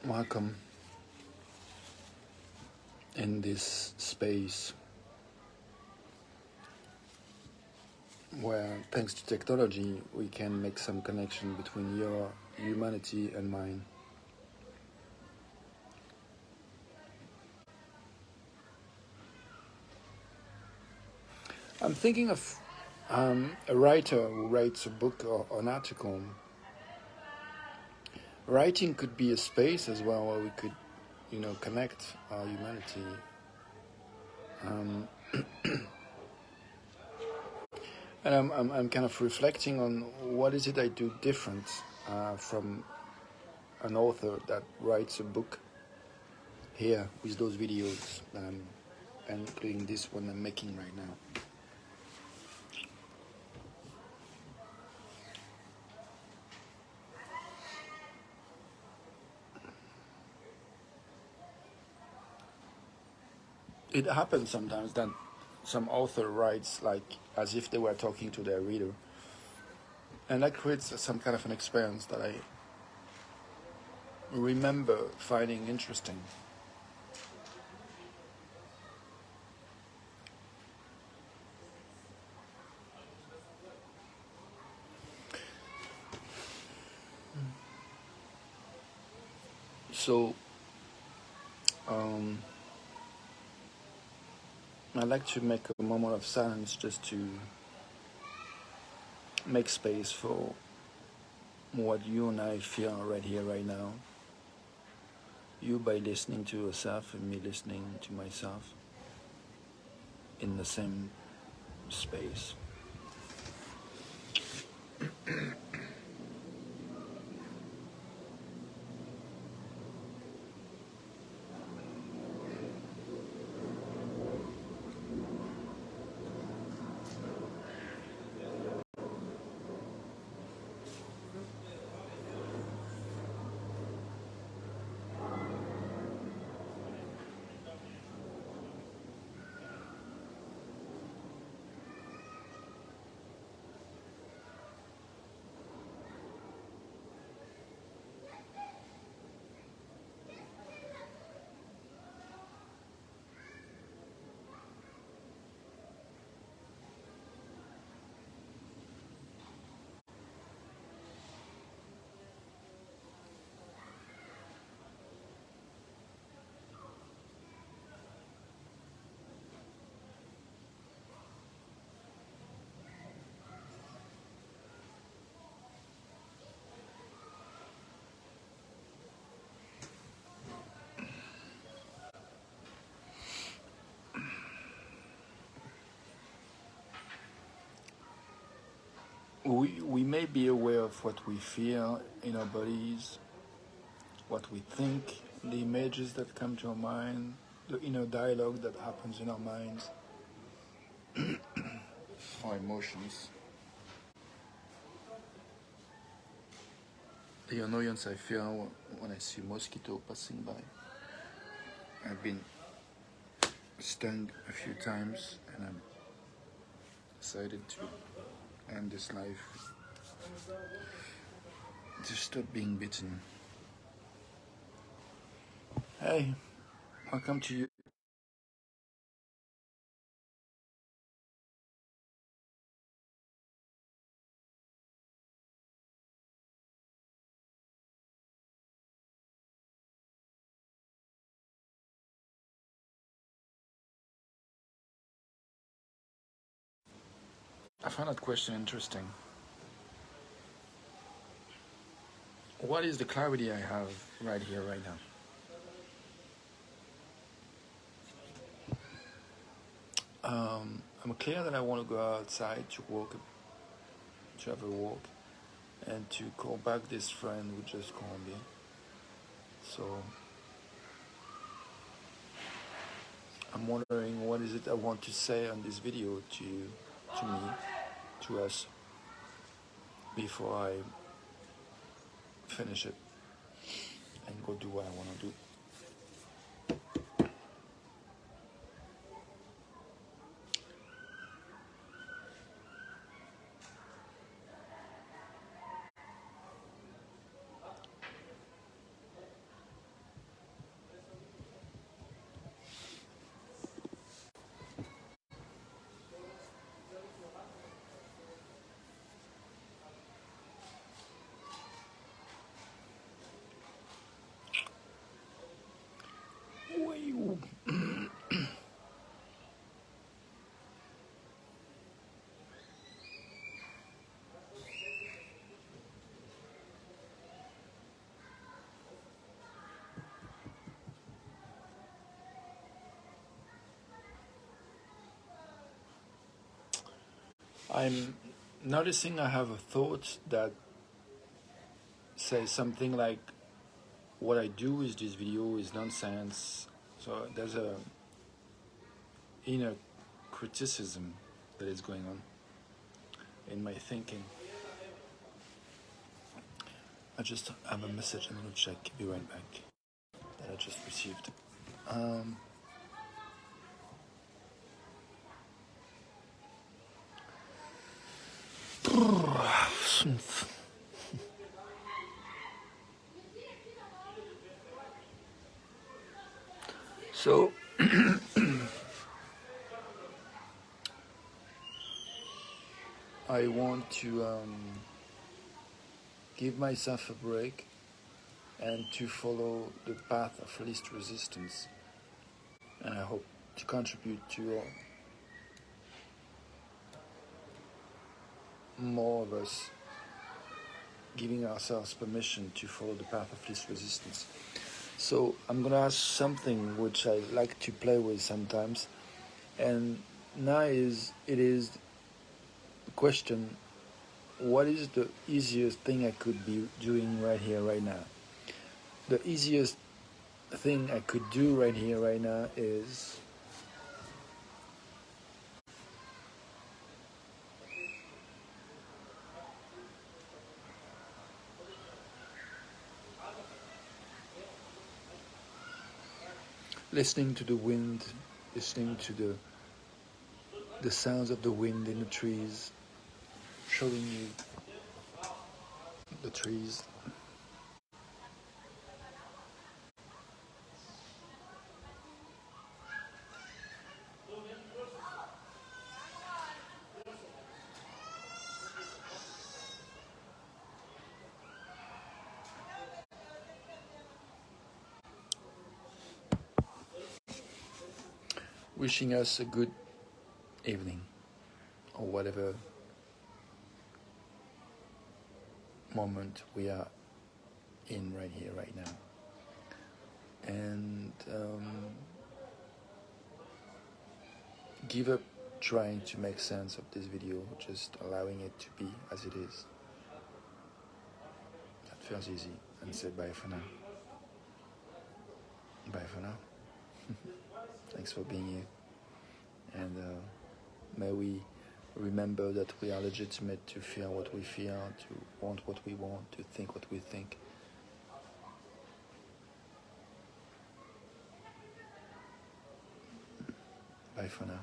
Welcome in this space where, thanks to technology, we can make some connection between your humanity and mine. I'm thinking of a writer who writes a book or an article. Writing could be a space as well where we could, connect our humanity. And I'm kind of reflecting on what is it I do different from an author that writes a book here with those videos that I'm, including this one I'm making right now. It happens sometimes that some author writes like as if they were talking to their reader, and that creates some kind of an experience that I remember finding interesting. So I like to make a moment of silence just to make space for what you and I feel right here, right now. You by listening to yourself and me listening to myself in the same space. We may be aware of what we feel in our bodies, what we think, the images that come to our mind, the inner dialogue that happens in our minds, our emotions. The annoyance I feel when I see a mosquito passing by. I've been stung a few times and I'm decided to end this life, to stop being bitten. Hey, welcome to you. I found that question interesting. What is the clarity I have right here, right now? I'm clear that I want to go outside to walk, to have a walk, and to call back this friend who just called me. So I'm wondering what is it I want to say on this video to me, to us, before I finish it and go do what I want to do. I'm noticing I have a thought that says something like, what I do with this video is nonsense. So there's a inner criticism that is going on in my thinking. I just have a message I'm gonna check, be right back, that I just received. So I want to give myself a break and to follow the path of least resistance. And I hope to contribute to more of us giving ourselves permission to follow the path of least resistance. So I'm gonna ask something which I like to play with sometimes, and now it is the question: what is the easiest thing I could be doing right here, right now? The easiest thing I could do right here, right now is listening to the wind, listening to the sounds of the wind in the trees, showing you the trees. Wishing us a good evening or whatever moment we are in right here, right now. And give up trying to make sense of this video, just allowing it to be as it is. That feels easy. And say bye for now. Bye for now. Thanks for being here. And may we remember that we are legitimate to feel what we feel, to want what we want, to think what we think. Bye for now.